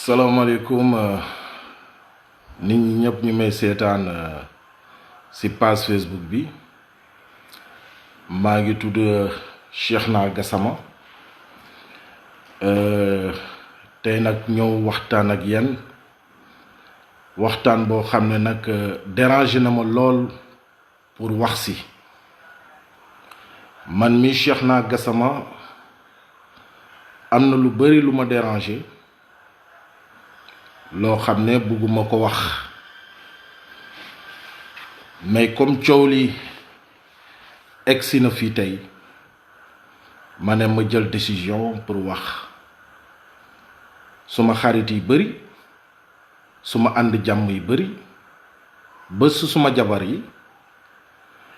salaamaaleykum nit ñi ñëpp ñu may seetaan ci page Facebook bi maa ngi tudd Cheikhna Gassama tey nag ñëw waxtaan ak yéen waxtaan boo xam ne nag dérangé na ma lool pour wax ci man mi Cheikhna Gassama am na lu bari lu ma dérangé loo xam ne bëgguma ko wax mais comme coow li egsi na fii tey ma ne ma jël décision pour wax suma xarit yi bari suma ànd jàmm yi bari ba suma jabar yi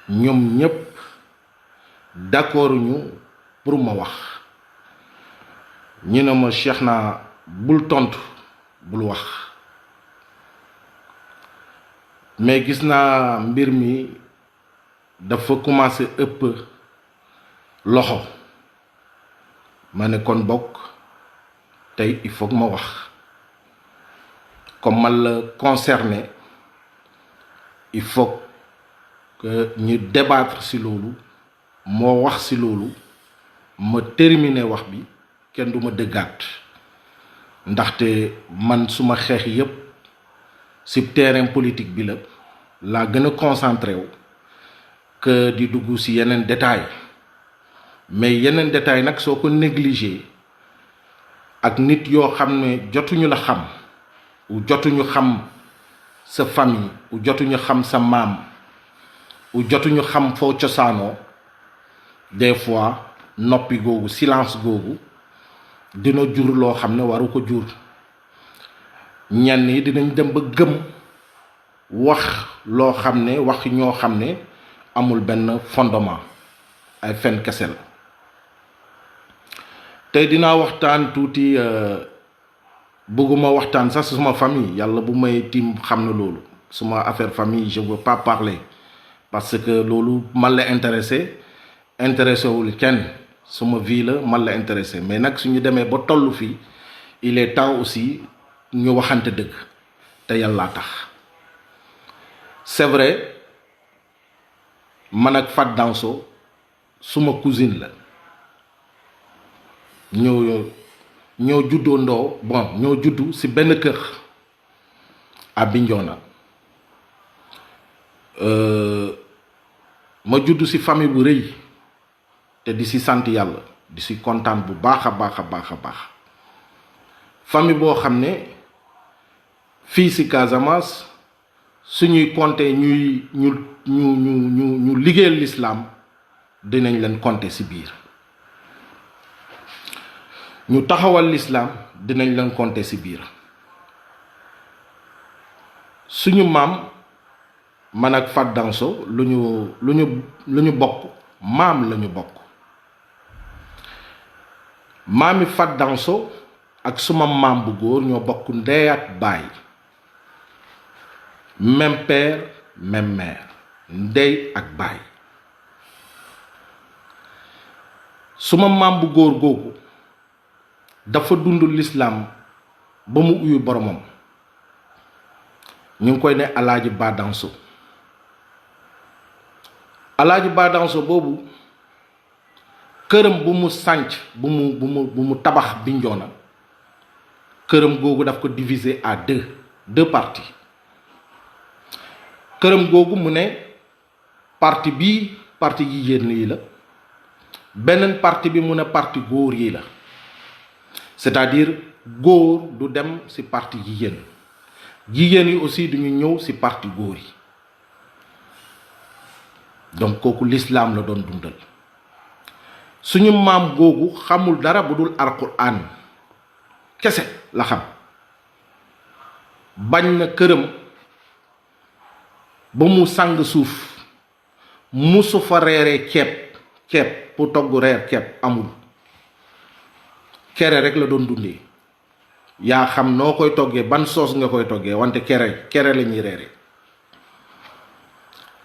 ñoom ñépp d'accord ñu pour ma wax ñu ne ma Cheikhna bul tontu bul wax mais gis naa mbir mi dafa commencé ëpp loxo ma ne kon bokk tey il faut que ma wax comme man la concerné il faut que ñu débattre ci loolu moo wax ci loolu ma terminer wax bi kenn du ma dëggaat ndaxte man suma xeex yépp ci terrain politique bi la laa gën a concentré wu que di dugg ci yeneen détail mais yeneen détail nag soo ko négligé ak nit yoo xam ne jotuñu la xam ou jotuñu xam sa famille ou jotuñu xam sa maam ou jotuñu xam foo cosaanoo des fois noppi googu silence googu dina jur loo xam ne waru ko jur ñenn yi dinañ dem ba gëm wax loo xam ne wax ñoo xam ne amul benn fondement ay fen kese la tey dinaa waxtaan tuuti bëgguma waxtaan sax suma famille yàlla bu may tim xam na loolu suma affaire famille je veux pas parler parce que loolu man la intéressé wul kenn suma vie la man la intéressé mais nag suñu demee ba tollu fii il est temps aussi ñu waxante dëgg te yàlla tax c'est vrai man ak Fat Danso suma cousine la ñoo juddoo ndoo bon ñoo juddu ci benn kër à Bignona ma juddu ci famille bu rëy te di ci sant yàlla di ci kontaan bu baax a baax a baax a baax famille boo xam ne fii ci Casamance suñuy compter ñu liggéeyal l'islam dinañ leen compter ci biir ñu taxawal l'islam dinañ leen compter ci biir suñu maam man ak Fat Danso lu ñu bokk maam lañu bokk maami Fat Danso ak suma maam bu góor ñoo bokk ndey ak baay même père même mère ndey ak baay suma maam bu góor googu dafa dund l'islam ba mu uyu boromam ñu ngi koy ne Alaaji Ba Danso Alaaji Ba Danso boobu këram bu mu sànc bu mu tabax Bignona këram googu daf ko diviser à deux parties këram googu mu ne partie bii partie jigéen yi la beneen partie bi mu ne partie góor yi la c'est-à-dire góor du dem ci partie jigéen yi aussi duñu ñëw ci partie góor yi donc kooku l'islam la doon dundal suñu maam googu xamul dara bu dul alquran kese la xam bañ na këram ba mu sàng suuf musu fa reeree ceeb pour togg reer ceeb amul kere rek la doon dundee yaa xam noo koy toggee ban soos nga koy toggee wante kere la ñuy reere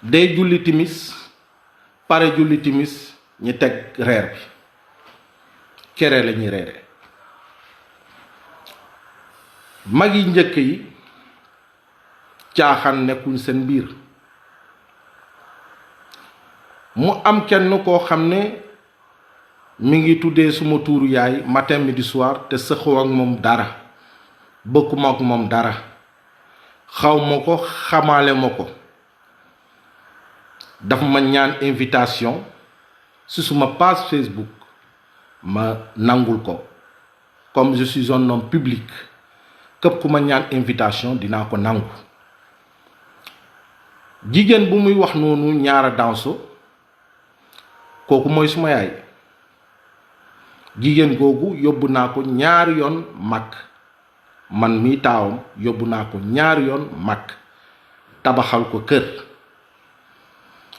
day julli timis pare julli timis ñi teg reer bi kere la ñuy reere mag yi njëkk yi caaxaan nekkuñ seen biir. mu am kenn koo xam ne mi ngi tuddee suma tuuru yaay matin midi soir te sëxoo ak moom dara bëkkuma ak moom dara xaw ma ko xamaale ma ko daf ma ñaan invitation ci suma page Facebook ma nangul ko comme je suis un homme public képp ku ma ñaan invitation dinaa ko nangu. jigéen bu muy wax noonu ñaara danso kooku mooy suma yaay. jigéen googu yóbbu naa ko ñaari yoon mag man mi taawam yóbbu naa ko ñaari yoon mag tabaxal ko kër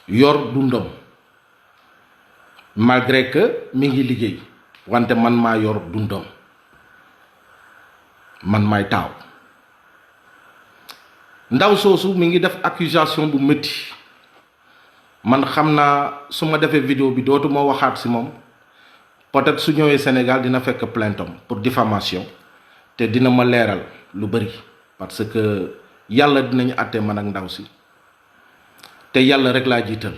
yor dundam malgré que mi ngi liggéey wante man maa yor dundam man maay taaw. ndaw soosu mi ngi def accusation bu métti man xam naa su ma defee vidéo bi dootuma waxaat ci moom. peut-être su ñëwee Sénégal dina fekk plainte am pour diffamation te dina ma leeral lu bari parce que yàlla dinañu àtte man ak ndaw si te yàlla rek laa jiital.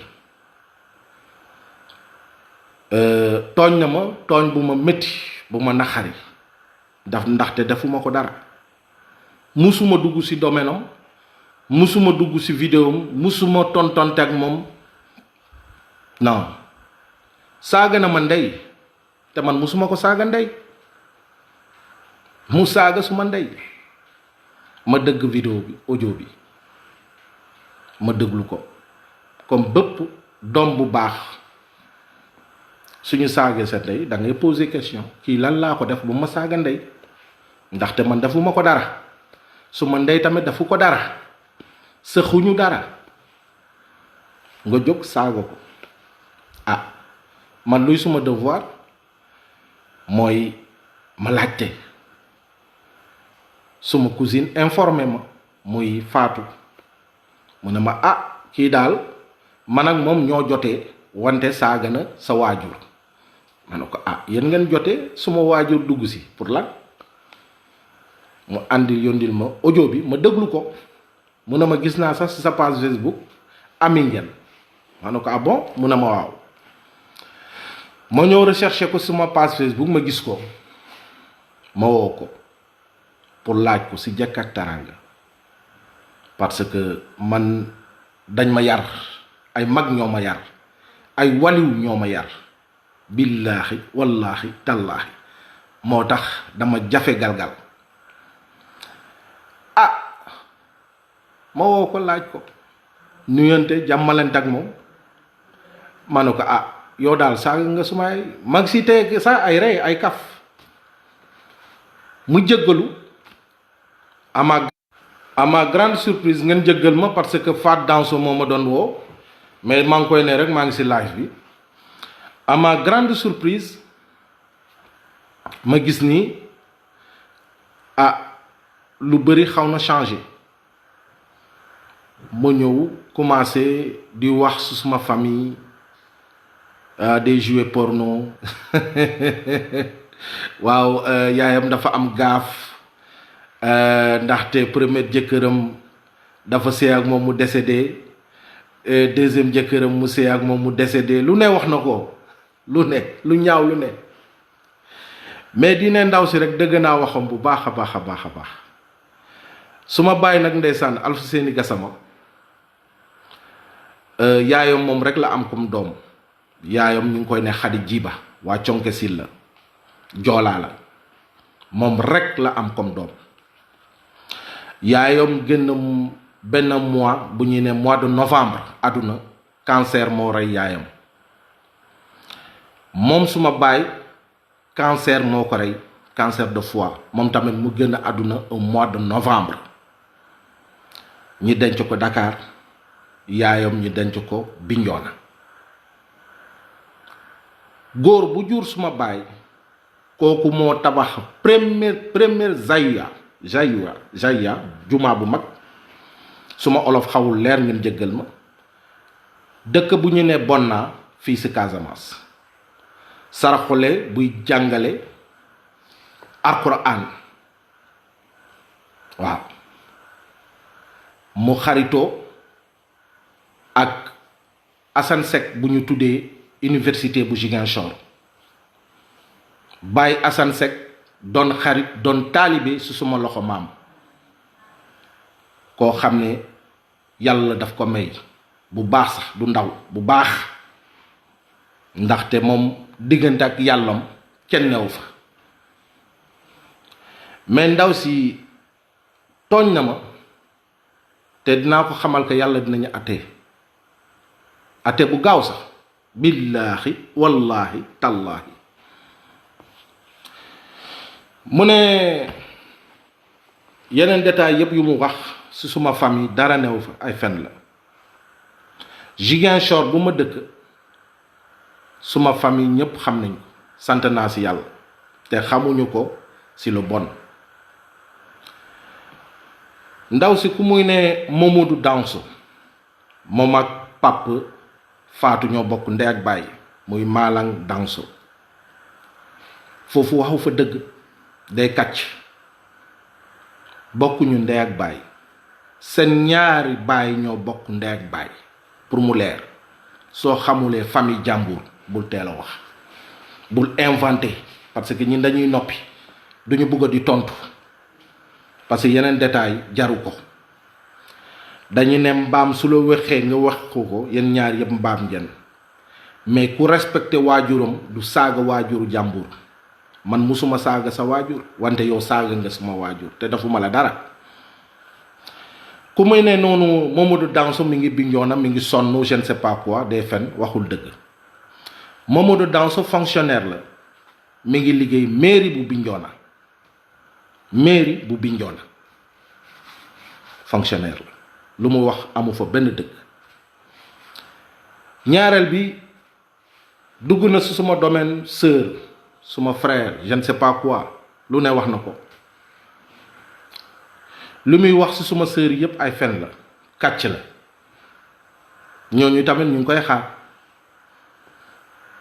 tooñ na ma tooñ bu ma métti bu ma naxari ndaxte defuma ko dara musuma dugg ci domaine am musuma dugg ci vidéo am musuma tontonte ak moom non saaga na ma ndey te man musuma ko saaga ndey mu saaga suma ndey ma dëgg vidéo bi audio bi ma déglu ko comme bépp doom bu baax suñu saagee sa ndey da ngay poser question kii lan laa ko def bu ma saaga ndey ndaxte man defuma ko dara suma ndey tamit defu ko dara sëxuñu dara nga jóg saaga ko ah man luy suma devoir mooy ma laajte suma cousine informé ma muy Fatou mu ne ma ah kii daal man ak moom ñoo jotee wante saaga na sa waajur ma ne ko ah yéen ngeen jotee suma waajur dugg si pour lan mu àndi yondil ma audio bi ma déglu ko mu ne ma gis naa sax ci sa page Facebook ami ngeen ma ne ko ah bon mu ne ma waaw ma ñëw recherché ko suma page Facebook ma gis ko ma woo ko pour laaj ko ci jëkk ak taranga parce que man dañ ma yar ay mag ñoo ma yar ay waliw ñoo ma yar billaahi wallaahi tallaahi moo tax dama jafe galgal ah ma woo ko laaj ko nuyante jàmmalante ak moom ma ne ko ah yow daal saaga nga sumaay mag si teg sax ay rey ay kaf mu jéggalu à ma grande surprise ngeen jéggal ma parce que Fat Danso moo ma doon woo mais maa ngi koy ne rek maa ngi si live bi à ma grande surprise ma gis ni ah lu bëri xaw na changé ma ñëw commencé di wax su suma famille des jouets porno waaw yaayam dafa am gaaf ndaxte premier jëkkëram dafa sëy ak moom mu décédé deuxième jëkkëram mu sëy ak moom mu décédé lu ne wax na ko lu ne lu ñaaw lu ne mais di ne ndaw si rek dëgg naa waxam bu baax a baax a baax a baax su ma bàyyi nag ndeysaan Alfousseyni Gassama yaayam moom rek la am comme doom yaayam ñu ngi koy ne Xadi Jiba waa Conke Silla joolaa la moom rek la am comme doom yaayam génn benn mois bu ñuy ne mois de novembre àdduna cancer moo rey yaayam moom suma baay cancer moo ko rey cancer de foie moom tamit mu génn àdduna au mois de novembre ñi denc ko Dakar yaayam ñu denc ko Bignona góor bu jur suma baay kooku moo tabax première Zawiya jumaa bu mag suma olof xawul leer ngeen jéggal ma dëkk bu ñu ne Bonna fii ci Casamance saraxole buy jàngale Alxuraan waaw mu xaritoo ak Assane Seck bu ñu tuddee université bu Ziguinchor Baye Assane Seck doon xarit doon taalibe su suma loxo maam koo xam ne yàlla daf ko may bu baax sax du ndaw bu baax ndaxte moom diggante ak yàllam kenn newu fa mais ndaw si tooñ na ma te dinaa ko xamal ko yàlla dinañu ate bu gaaw sax billaahi wallaahi tallaahi mu ne yeneen détail yëpp yu mu wax ci suma famille dara newu fa ay fen la Ziguinchor bu ma dëkk suma famille ñëpp xam nañ ko sant naa ci yàlla te xamuñu ko ci lu bon ndaw si ku muy ne Mamadou Danso moom ak pap Faatu ñoo bokk ndey ak baay muy Malang Danso foofu waxu fa dëgg day kàcc bokkuñu ndey ak baay seen ñaari baay ñoo bokk ndey ak baay pour mu leer soo xamulee famille jàmbur bul teel a wax bul inventé parce que ñun dañuy noppi duñu bëgg di tontu parce que yeneen détail jaru ko dañu ne mbaam su la waxee nga wax ko yéen ñaar yëpp mbaam ngeen mais ku respecté waajuram du saaga waajuru jàmbur man musuma saaga sa waajur wante yow saaga nga suma waajur te dafuma la dara ku muy ne noonu Mamadou Danso mi ngi Bignona mi ngi sonn je ne sais pas quoi des fen waxul dëgg Mamadou Danso fonctionnaire la mi ngi liggéey mairie bu Bignona fonctionnaire la lu mu wax amu fa benn dëgg ñaareel bi dugg na ci suma domaine sœur suma frère je ne sais pas quoi lu ne wax na ko lu muy wax ci suma sœur yépp ay fen la kàcc la ñooñu tamit ñu ngi koy xaar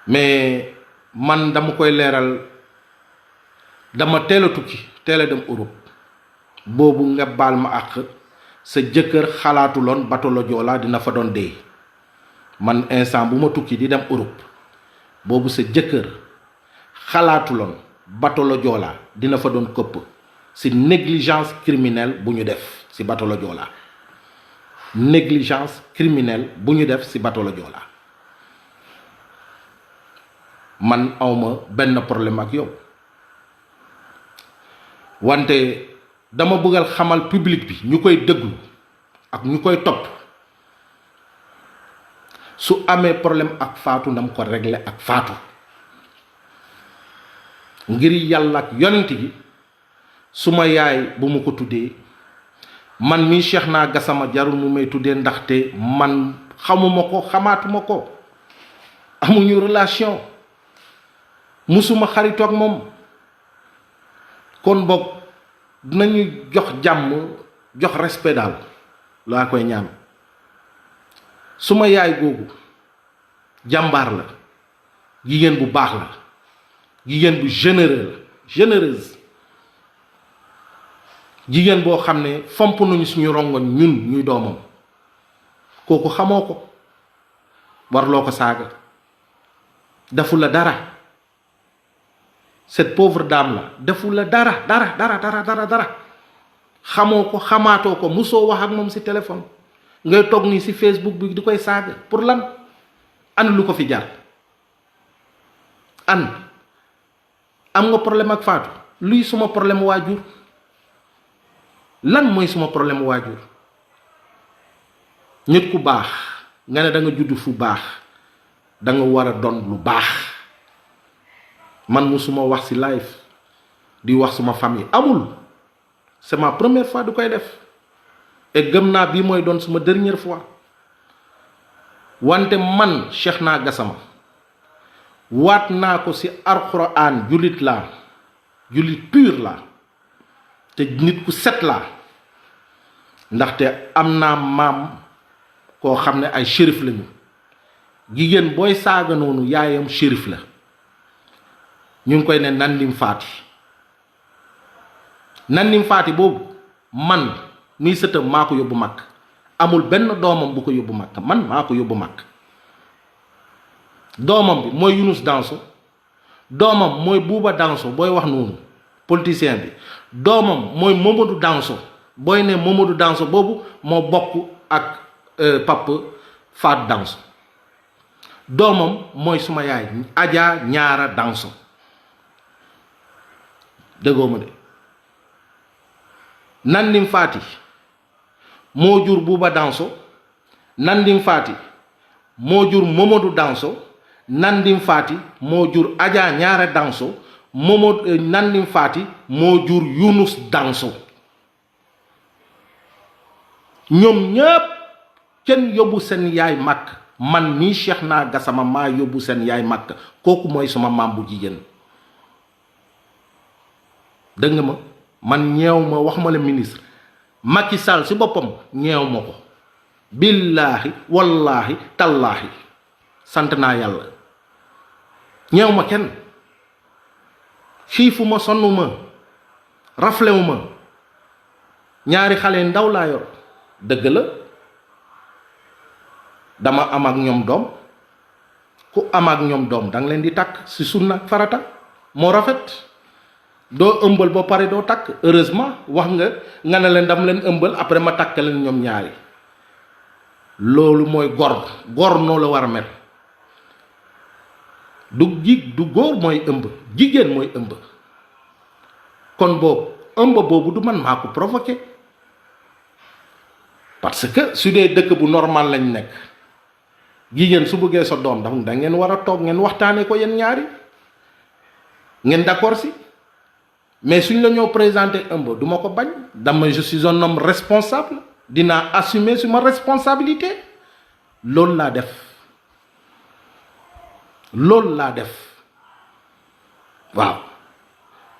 mais man dama koy leeral dama teel a tukki teel a dem Europe boobu nga baal ma àq sa jëkkër xalaatuloon bateau la Joola dina fa doon dee man instant bu ma tukki di dem Europe boobu sa jëkkër xalaatuloon bateau la Joola dina fa doon këpp ci négligence criminelle bu ñu def ci bateau la Joola négligence criminelle bu ñu def ci bateau la Joola man awma benn problème ak yow wante dama bëggal xamal public bi ñu koy déglu ak ñu koy topp su amee problème ak Fatou ndam ko régler ak Fatou ngir yàlla ak yonent gi suma yaay bu mu ko tuddee man mii Cheikhna Gassama jarul mu may tuddee ndaxte man xamuma ko xamaatuma ko amuñu relation musuma xaritoo ak moom kon boog dinañu jox jàmm jox respect daal laa koy ñaan suma yaay googu jàmbaar la jigéen bu baax la jigéen bu généreuse jigéen boo xam ne fomp nañu suñu rongoñ ñun ñuy doomam kooku xamoo ko warloo ko saaga defu la dara cette pauvre dame la defu la dara xamoo ko xamaatoo ko musoo wax ak moom ci téléphone ngay toog nii ci Facebook bi di koy saaga pour lan an lu ko fi jaar am nga problème ak Fatou luy suma problème waajur lan mooy suma problème waajur nit ku baax nga ne da nga judd fu baax da nga war a doon lu baax man musuma wax ci live di wax suma famille amul c'est ma première fois du koy def et gëm naa bii mooy doon suma dernière fois wante man Cheikhna Gassama waat naa ko ci alxuraan jullit laa jullit pur laa te nit ku set laa ndaxte am naa maam koo xam ne ay shérif lañu jigéen booy saaga noonu yaayam shérif la ñu ngi koy ne Nandim Faati boobu man mii sëtam maa ko yóbbu màkk amul benn doomam bu ko yóbbu màkk man maa ko yóbbu màkk doomam bi mooy Younous Danso doomam mooy Bouba Danso booy wax noonu politicien bi doomam mooy Mamadou Danso booy ne Mamadou Danso boobu moo bokk ak Pape Fat Danso doomam mooy suma yaay Adja Ñaara Danso déggoo ma de Nandim Fati moo jur Bouba Danso Nandim Fati moo jur Mamadou Danso Nandim Fati moo jur Adja Ñaara Danso Nandim Fati moo jur Younous Danso ñoom ñépp kenn yóbbu seen yaay màkk man mii Cheikhna Gassama maa yóbbu seen yaay màkk kooku mooy suma maam bu jigéen dëgg nga ma man ñeew ma wax ma la ministre Macky Sall si boppam ñeew ma ko billaahi wallaahi tallaahi sant naa yàlla ñeew ma kenn xiifu ma sonn ma raflewu ma ñaari xale ndaw laa yor dëgg la dama am ak ñoom doom ku am ak ñoom doom danga leen di takk si sunna farata moo rafet doo ëmbal ba pare doo takk heureusement wax nga ne leen dama leen ëmbal après ma takk leen ñoom ñaari loolu mooy gor noo la war a mel du góor mooy ëmb jigéen mooy ëmb kon boobu ëmb boobu du man maa ko provoqué parce que su dee dëkk bu normal lañ nekk jigéen su bëggee sa doom da ngeen war a toog ngeen waxtaanee ko yéen ñaari ngeen d'accord si mais suñ la ñoo présenté ëmb du ma ko bañ je suis un homme responsable dinaa assumer suma responsabilité loolu laa def waaw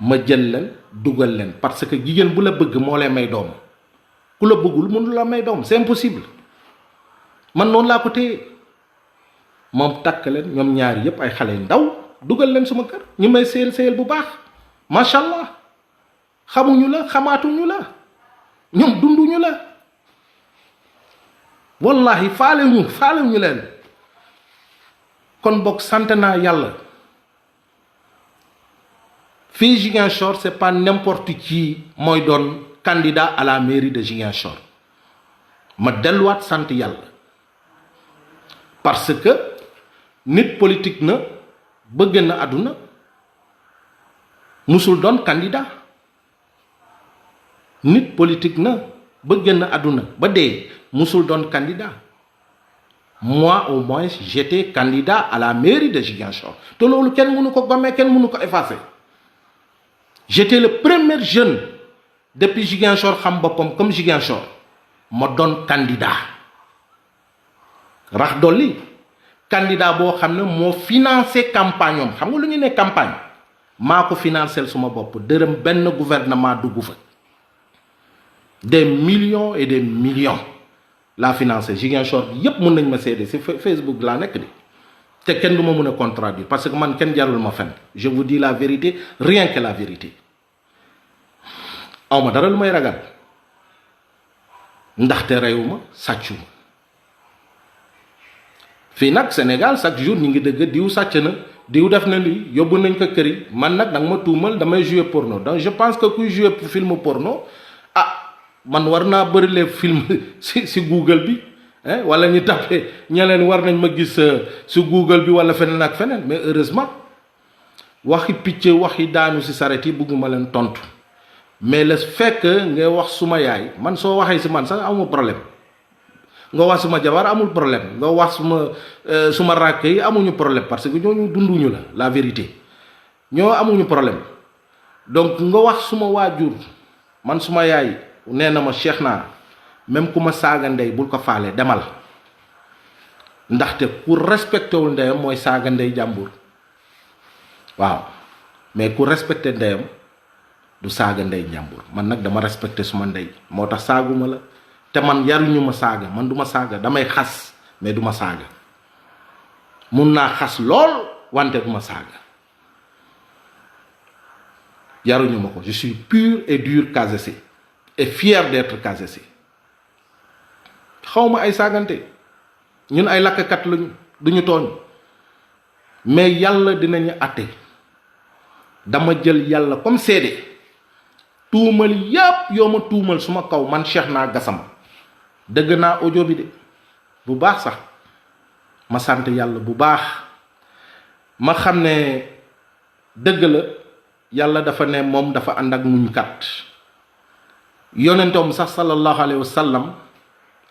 ma jël leen dugal leen parce que jigéen bu la bëgg moo lay may doom ku la bëggul mënu la may doom c'est impossible man noonu laa ko téye moom takk leen ñoom ñaari yépp ay xale ndaw dugal leen suma kër ñu may seyal bu baax macha allah xamuñu la xamaatuñu la ñoom dunduñu la wallahi faalewuñu leen kon bokk sant naa yàlla fii Ziguinchor c'est pas n'importe qui mooy doon candidat à la mairie de Ziguinchor ma delluwaat sant yàlla parce que nit politique na bëgg na àdduna musul doon candidat nit politique na bëgg na àdduna ba dee musul doon candidat moi au moins j'étais candidat à la mairie de Ziguinchor te loolu kenn mënu ko gommer kenn mënu ko effacer j'étais le premier jeune depuis Ziguinchor xam boppam comme Ziguinchor ma doon candidat rax dolli candidat boo xam ne moo financé campagne am xam nga lu ñu ne campagne maa ko financé suma bopp dërëm benn gouvernement dugg fa des millions et des millions laa financé Ziguinchor bi yépp mën nañ ma seede si Facebook laa nekk di te kenn du ma mën a contradire parce que man kenn jarul ma fen je vous dis la vérité rien que la vérité awma dara lu may ragal ndaxte reyuma sàccuma fii nag Sénégal chaque jour ñi ngi dëgg diw sàcc na diw def na lii yóbbu nañ ko kër yi man nag danga ma tuumal damay jouer porno donc je pense que kuy jouer film porno man war naa bërile film si Google bi wala ñu tapé ñeleen war nañ ma gis si Google bi wala feneen ak feneen mais heureusement waxi picc waxi daanu si saret yi bëgguma leen tontu mais le fait que nga wax suma yaay man soo waxee si man sax amul problème nga wax suma jabar amul problème nga wax suma rakk yi amuñu problème parce que ñooñu dunduñu la vérité ñoo amuñu problème donc nga wax suma waajur man suma yaay nee na ma Cheikhna même ku ma saaga ndey bul ko faale demal ndaxte ku respecté wul ndeyam mooy saaga ndey jàmbur waaw mais ku respecté ndeyam du saaga ndey jàmbur man nag dama respecté suma ndey moo tax saaguma la te man yaruñu ma saaga man du ma saaga damay xas mais du ma saaga mun naa xas lool wante du ma saaga yaruñu ma ko je suis pur et dur casé est fier d'être Casaci. xawma ay saagante ñun ay lakkat lañu duñu tooñ mais yàlla dinañu àtte dama jël yàlla comme seede tuumal yépp yoo ma tuumal suma kaw man Cheikhna Gassama dëgg naa audio bi de bu baax sax ma sant yàlla bu baax ma xam ne dëgg la yàlla dafa ne moom dafa ànd ak muñ kat yonentom sax sallallahu alayhi wa sallam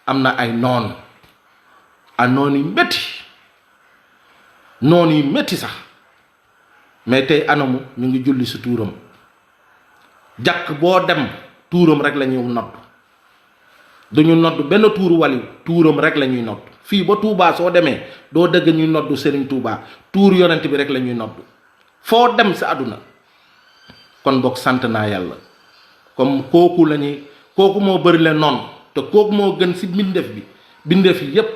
am na ay noon a noon yi métti sax mais tey anamu ñu ngi julli si tuuram jàkk boo dem tuuram rek la ñuy nodd duñu nodd benn tuuru waliw tuuram rek la ñuy nodd fii ba Touba soo demee doo dëgg ñuy nodd Serigne Touba tuur yonent bi rek la ñuy nodd foo dem si àdduna kon bokk sant naa yàlla comme kooku moo bëri leen noonu te kooku moo gën si bindeef yi yépp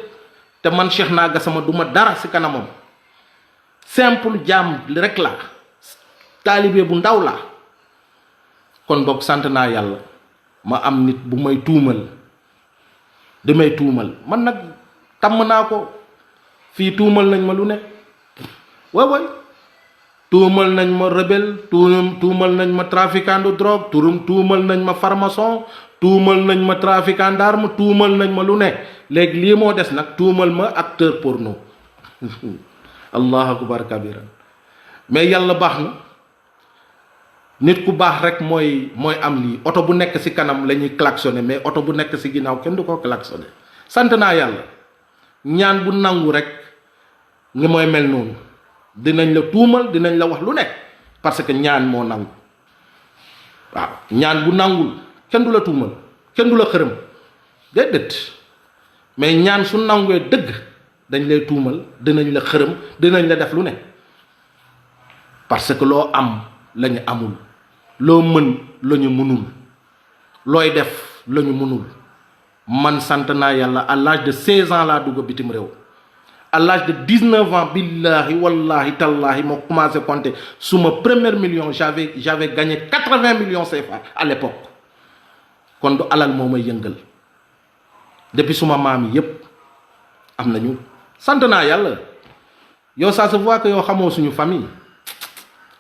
te man Cheikhna Gassama duma dara si kanamam simple jaam rek la taalibe bu ndaw la kon bokk sant naa yàlla ma am nit bu may tuumal damay tuumal man nag tàmm naa ko fii tuumal nañ ma lu ne way tuumal nañ ma rebelle tuumal nañ ma trafiquant de drogue tuumal nañ ma farmason tuumal nañ ma trafiquant d'arme tuumal nañ ma lu ne léegi lii moo des nag tuumal ma acteur porno allahu akbar kabiran mais yàlla baax na nit ku baax rek mooy am lii oto bu nekk ci kanam la ñuy klaxonné mais oto bu nekk ci ginnaaw kenn du ko klaxonné sant naa yàlla ñaan bu nangu rek nga mooy mel noonu dinañ la tuumal dinañ la wax lu nekk parce que ñaan moo nangu waaw ñaan bu nangul kenn du la tuumal kenn du la xërëm déedéet mais ñaan su nanguwee dëgg dañ lay tuumal dinañ la xërëm dinañ la def lu ne parce que loo am lañu amul loo mën lañu mënul looy def lañu mënul man sant naa yàlla à l'âge de 16 ans laa dugg bitim réew à l'âge de 19 ans billahi wallahi tallahi moo commencé compter suma premier million j'avais gagné 80 millions CFA à l'époque kon du alal moo may yëngal depuis suma maam yi yépp am nañu sant naa yàlla yow ça se voit que yow xamoo suñu famille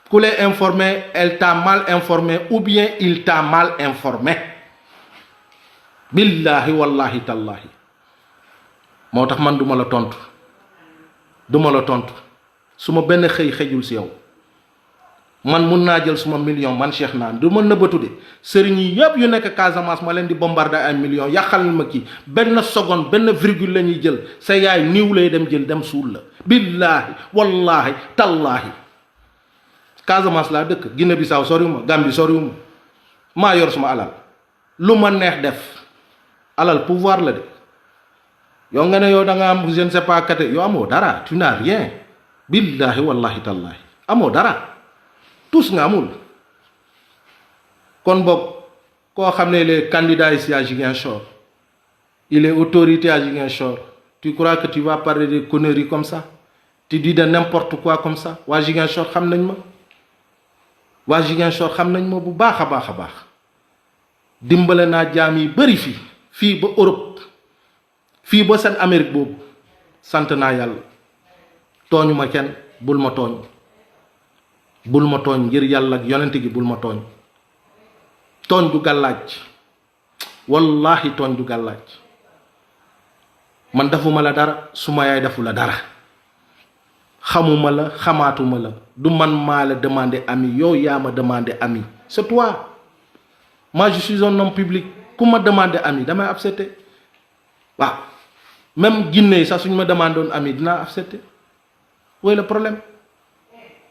ku lay informé elle t'a mal informé ou bien il t'a mal informé billahi wallahi tallahi moo tax man duma la tontu suma benn xëjul si yow man mun naa jël suma million man Cheikhna du ma nëbbatu de sëriñ yi yëpp yu nekk Casamance ma leen di bombarder ay millions yàqal ma kii benn seconde benn virgule la ñuy jël sa yaay niiw lay dem jël dem suul la billahi wallahi tallahi Casamance laa dëkk Guinée Bissau soriwuma Gambie soriwuma maa yor suma alal lu ma neex def alal pouvoir la de yow nga ne yow da nga am je ne sais pas kate yow amoo dara tu n'as rien billahi wallahi tallahi amoo dara tous nga amul kon boog koo xam ne il est candidat ici à Ziguinchor il est autorité à Ziguinchor tu crois que tu vas parler de conneries comme ça tu dis de n'importe quoi comme ça waa Ziguinchor xam nañ ma bu baax a baax dimbale naa jaam yi bari fii ba Europe fii ba seen Amérique boobu sant naa yàlla tooñu ma kenn bul ma tooñ ngir yàlla ak yonent gi bul ma tooñ du gàllaaj wallahi tooñ du gàllaaj man defuma la dara suma yaay defu la dara xamuma la xamaatuma la du man maa la demandé ami yow yaa ma demandé ami c'est toi moi je suis un homme public ku ma demandé ami damay accepté waaw même Guinée sax suñ ma demandé woon ami dinaa accepté wooy le problème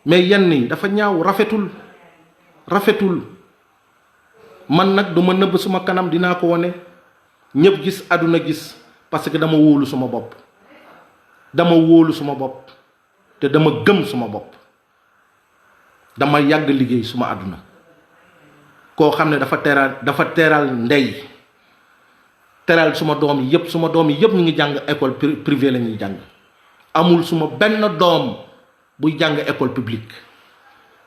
mais yenn yi dafa ñaaw rafetul man nag du ma nëbb suma kanam dinaa ko wone ñëpp gis àdduna gis parce que dama wóolu suma bopp te dama gëm suma bopp dama yàgg liggéey suma àdduna koo xam ne dafa teral ndey teral suma doom yi yëpp ñu ngi jàng école privée la ñuy jàng amul suma benn doom buy jàng école publique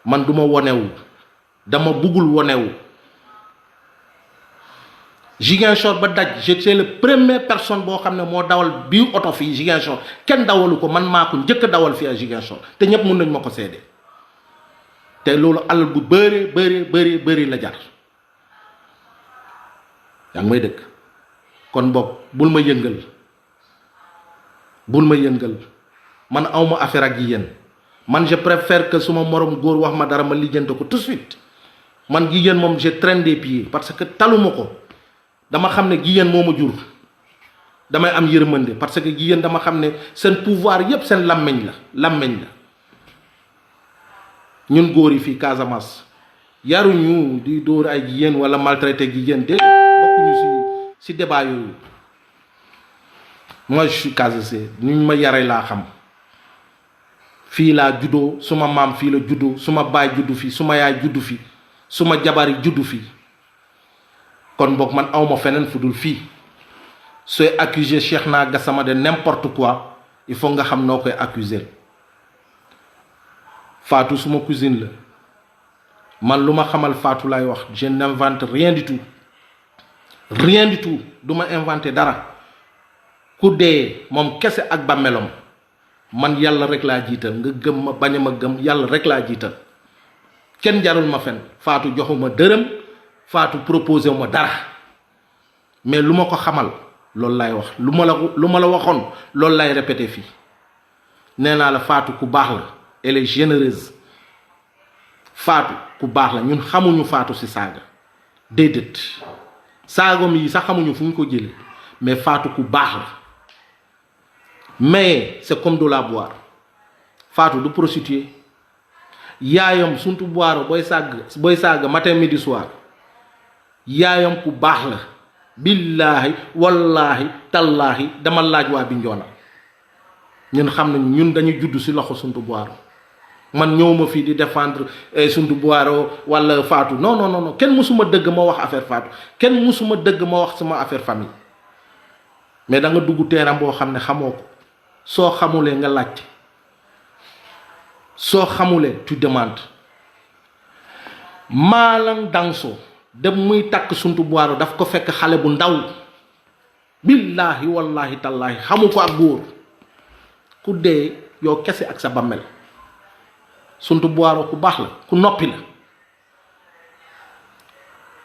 man duma wonewu dama buggul wonewu Ziguinchor ba daj j'étais le première personne boo xam ne moo dawal bii oto fii Ziguinchor kenn dawalu ko, man maa ko njëkk a dawal fii à Ziguinchor te ñëpp mun nañ ma ko seede. te loolu alal bu bëri la jar. yaa ngi may dëkk kon boog bul ma yëngal man awma affaire ak yéen. man je préfère que suma morom góor wax ma dara ma lijjante ko tout de suite. man jigéen moom je traîne des pieds parce que taluma ko. dama xam ne jigéen moo ma jur damay am yërmande parce que jigéen dama xam ne seen pouvoir yépp seen làmmeñ la ñun góor yi fii Casamance yaruñu di dóor ay jigéen wala maltraité jigéen déedéet bokkuñu ci débat yooyu. moi je suis casacé ñu ma yare laa xam fii laa juddoo suma maam fii la juddoo suma baay juddu fi suma yaay juddu fi suma jabari juddu fi kon boog man awma feneen fu dul fii. sooy accuser Cheikhna Gassama de n'importe quoi il faut nga xam noo koy accuser. Fatou suma cousine la man lu ma xamal Fatou lay wax je n'invente rien du tout du ma inventé dara. ku dee moom kese ak bàmmeelam man yàlla rek laa jiital nga gëm ma bañ a ma gëm yàlla rek laa jiital kenn jarul ma fen. Fatou joxuma dërëm Fatou proposé ma dara mais lu ma ko xamal loolu lay wax lu ma la waxoon loolu lay répété fii. nee naa la Fatou ku baax la elle est généreuse. Fatou ku baax la ñun xamuñu Fatou ci saaga déedéet saagom yi sax xamuñu fu ñu ko jëlee mais Fatou ku baax la mais c'est comme de la boire. Fatou du prostituée yaayam suntu boire booy saaga matin midi soir yaayam ku baax la billaahi wallaahi tallaahi dama laaj waa Bignona ñun xam nañu ñun dañuy judd ci loxo suntu boire. man ñëwuma fii di défendre suntu boire wala Fatou non kenn mësuma dëgg ma wax affaire Fatou kenn mësuma dëgg ma wax sama affaire famille mais da nga dugg terrain boo xam ne xamoo ko soo xamulee nga laajte soo xamulee tu demandes. Malang Danso dem muy takk suntu boire daf ko fekk xale bu ndaw billaahi wallaahi tallaahi xamu ko ak góor ku dee yow kese ak sa bammel. suntu boire ku baax la ku noppi la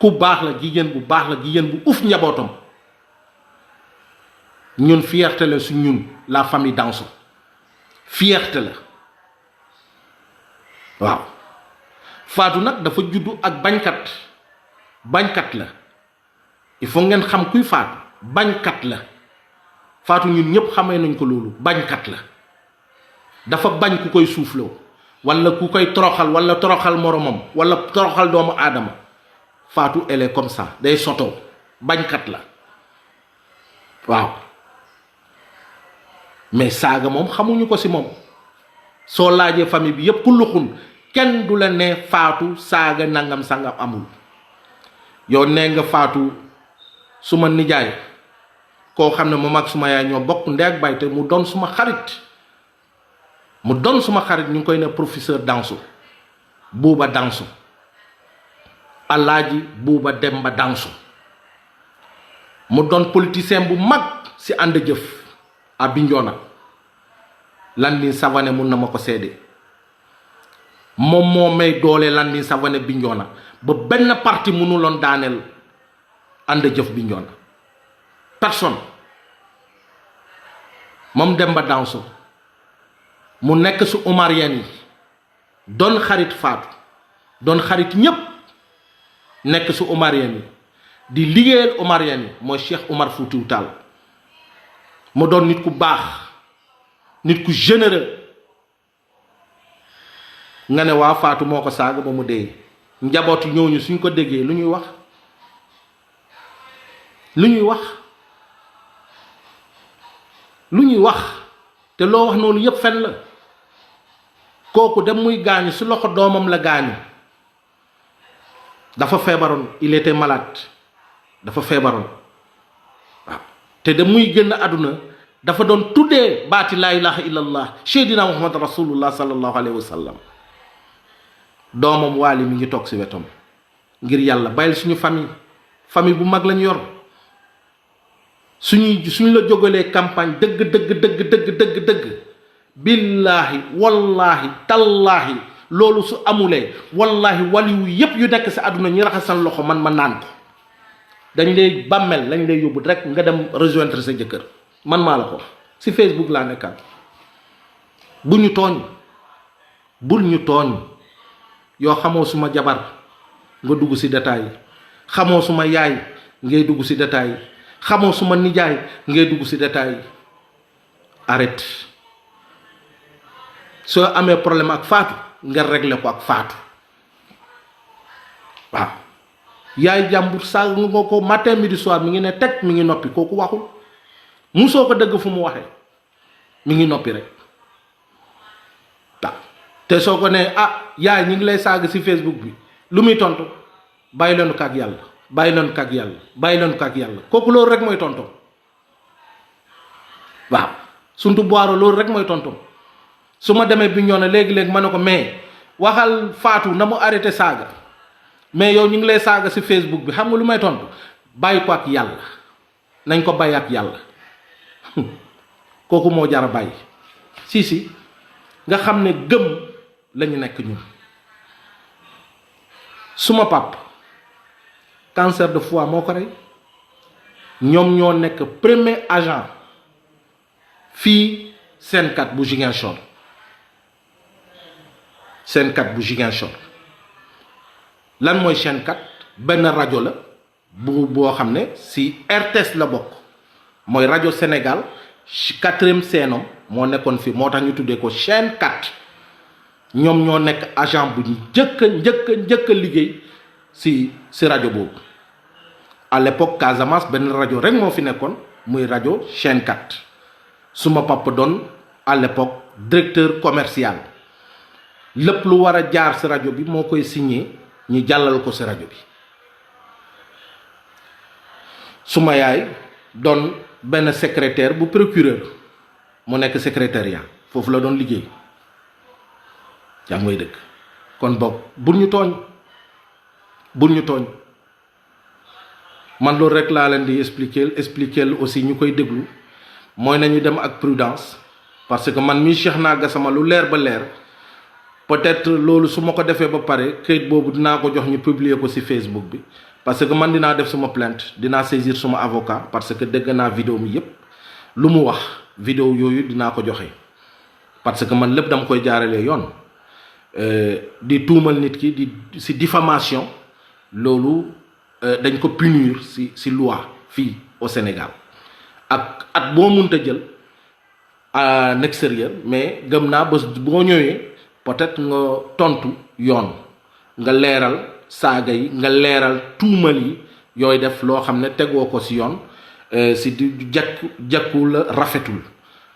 ku baax la jigéen bu baax la jigéen bu uf njabootam. ñun fierté la su ñun la famille Danso fierté la waaw. Fatou nag dafa juddu ak bañkat la il faut ngeen xam kuy Fatou bañkat la. Fatou ñun ñëpp xamee nañ ko loolu bañkat la dafa bañ ku koy suufloo wala ku koy toroxal wala toroxal moromam wala toroxal doomu aadama. Fatou elle est comme ça day soto bañkat la waaw. mais saaga moom xamuñu ko ci moom soo laajee famille bi yépp ku luxun kenn du la ne Fatou saaga nangam sangam amul. yow nee nga Fatou suma nijaay koo xam ne moom ak suma yaay ñoo bokk ndey ak baay te mu doon suma xarit ñu ngi koy ne professeur Danso Buuba Danso Alaaji Buuba Demba Danso mu doon politicien bu mag ci ànd jëf à Bignona. Landing Savané mun na ma ko seede moom moo may doole Landing Savané Bignona ba benn parti mënuloon daaneel ànd jëf Bignona personne. moom Demba Danso mu nekk ci Omarien yi doon xarit Fatou doon xarit ñépp nekk ci Omarien yi di liggéeyal Omarien yi mooy Cheikh Omar Foutiyou Tall mu doon nit ku baax nit ku généreux nga ne waa Fatou moo ko saaga ba mu dee njaboot yi ñooñu suñ ko déggee lu ñuy wax te loo wax noonu yépp fen la. kooku dem muy gaañu ci loxo doomam la gaañu dafa feebaroon il était malade dafa feebaroon waaw te dem muy génn àdduna dafa doon tuddee baati laa ilaha illallah seydina muhammad rasulullah sallallahu alayhi wa sallam. doomam waali mi ngi toog ci wetam ngir yàlla bàyyil suñu famille bu mag lañu yor suñ la jógalee campagne dëgg billahi wallahi tallahi loolu su amulee wallahi waliyu yépp yu nekk si àdduna ñi raxasal loxo man ma naan ko dañ lay bàmmel lañ lay yóbbu rek nga dem rejoindre sa jëkkër man maa la ko si Facebook laa nekkaan bu ñu tooñ bul ñu tooñ yoo xamoo suma jabar nga dugg si détail yi xamoo suma yaay ngay dugg si détail yi xamoo suma nijaay ngay dugg si détail yi arrête soo amee problème ak Fatou nga régler ko ak Fatou waaw yaay jàmbur saa nga ko matin midi soir mi ngi ne teg mi ngi noppi kooku waxul musoo ko dëgg fu mu waxee mi ngi noppi rek waaw te soo ko nee ah yaay ñi ngi lay saaga si Facebook bi lu muy tontu bàyyi leen ko ak yàlla bàyyi leen ko ak yàlla bàyyi leen ko ak yàlla kooku loolu rek mooy tontom waaw suntu boiro loolu rek mooy tontom su ma demee bi ñoo ne léegi-léegi ma ne ko mais waxal Fatou na mu arrêté saaga mais yow ñu ngi lay saaga si Facebook bi xam nga lu may tontu bàyyi ko ak yàlla nañ ko bàyyi ak yàlla kooku moo jar a bàyyi si nga xam ne gëm lañu nekk ñun suma pap cancer de foie moo ko rey ñoom ñoo nekk premier agent fii Sen 4 bu Ziguinchor Sen 4 bu Ziguinchor lan mooy Sen 4 benn rajo la boo xam ne si RTS la bokk mooy rajo Sénégal 4e seenom moo nekkoon fii moo tax ñu tuddee ko Sen 4 ñoom ñoo nekk agent bu njëkk a liggéey si rajo boobu à l'époque Casamance benn rajo rek moo fi nekkoon muy rajo Sen 4 suma papa doon à l'époque directeur commercial lépp lu war a jaar si rajo bi moo koy signé ñu jàllal ko si rajo bi suma yaay doon benn secrétaire bu procureur mu nekk secrétariat foofu la doon liggéey yaa ngi may dëkk kon boog bul ñu tooñ man loolu rek laa leen di expliquer aussi ñu koy déglu mooy nañu dem ak prudence parce que man mii Cheikhna Gassama lu leer ba leer peut-être loolu su ma ko defee ba pare këyit boobu dinaa ko jox ñu publier ko ci Facebook bi parce que man dinaa def suma plainte dinaa saisir suma avocat parce que dégg naa vidéo mi yépp lu mu wax vidéo yooyu dinaa ko joxe parce que man lépp dama koy jaaralee yoon di tuumal nit ki ci diffamation loolu dañ ko punir ci loi fii au Sénégal ak at boo munta jël en extérieur mais gëm naa bés boo ñëwee peut-être nga tontu yoon nga leeral saaga yi nga leeral tuumal yi yooy def loo xam ne tegoo ko ci yoon ci di jakku la rafetul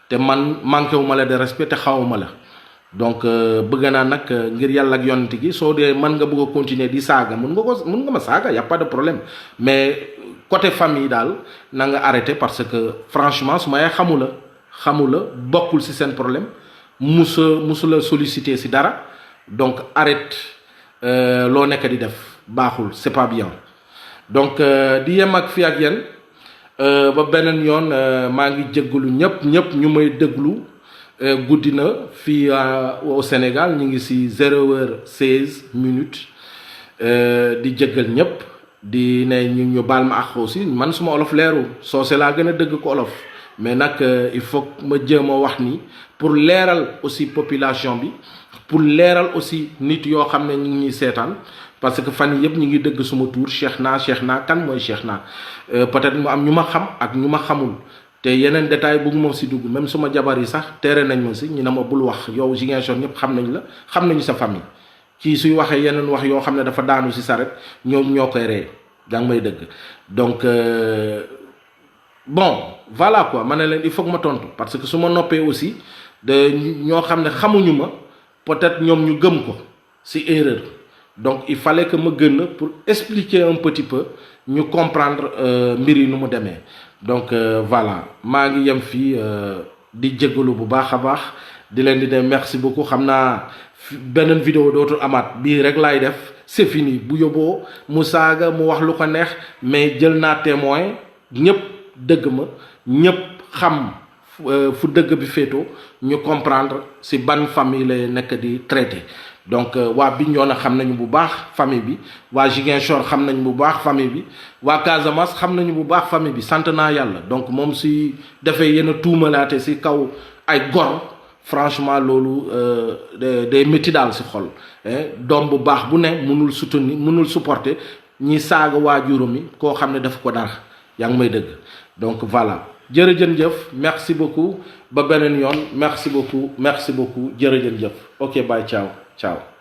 te man manqué wu ma la de respect te xawuma la donc bëgg naa nag ngir yàlla ak yonent gi soo dee mën nga bëgg a continuer di saaga mun nga ma saaga y a pas de problème mais côté famille daal na nga arrêté parce que franchement su ma yaay xamu la bokkul ci seen problème musu la solliciter ci dara donc arrête loo nekk di def baaxul c'est pas bien donc di yem ak fii ak yéen ba beneen yoon maa ngi jéggalu ñëpp ñu may déglu guddi na fii au Sénégal ñu ngi ci 0h16 di jéggal ñëpp di ne ñu baal ma ak aussi man suma olof leeru soose laa gën a dëgg ko olof mais nag il faut ma jéem a wax ni pour leeral aussi population bi pour leeral aussi nit yoo xam ne ñu ngi ñuy seetaan parce que fan yëpp ñu ngi dëgg suma tour Cheikhna kan mooy Cheikhna peut-être mu am ñu ma xam ak ñu ma xamul te yeneen détail bëgguma ci dugg même suma jabar yi sax tere nañ ma ci ñu ne ma bul wax yow Ziguinchor ñëpp xam nañ la xam nañu sa famille ci suy waxee yeneen wax yoo xam ne dafa daanu ci saret ñoom ñoo koy ree daa ngi may dëgg donc bon voilà quoi ma ne leen il faut que ma tontu parce que su ma noppee aussi de ñoo xam ne xamuñu ma peut-être ñoom ñu gëm ko ci erreur donc il fallait que ma gën pour expliquer un petit peu ñu comprendre mbir yi nu mu demee donc voilà maa ngi yem fii di jéggalu bu baax a baax di leen di ne merci beaucoup xam naa beneen vidéo dootul amaat bii rek laay def c'est fini bu yóbboo mu saaga mu wax lu ko neex mais jël naa témoin ñëpp dëgg ma ñëpp xam fu dëgg bi féetoo ñu comprendre si ban famille la nekk di traité donc waa Bignona xam nañu bu baax famille bi waa Ziguinchor xam nañu bu baax famille bi waa Casamance xam nañu bu baax famille bi sant naa yàlla donc moom si defee yenn tuumalaate si kaw ay gor franchement loolu day métti daal si xol doom bu baax bu ne mënul soutenir mënul supporter ñi saaga waajuram yi koo xam ne daf ko dara yaa ngi may dëgg donc voilà jërëjëf merci beaucoup ba beneen yoon merci beaucoup jërëjëf ok bye ciao ciao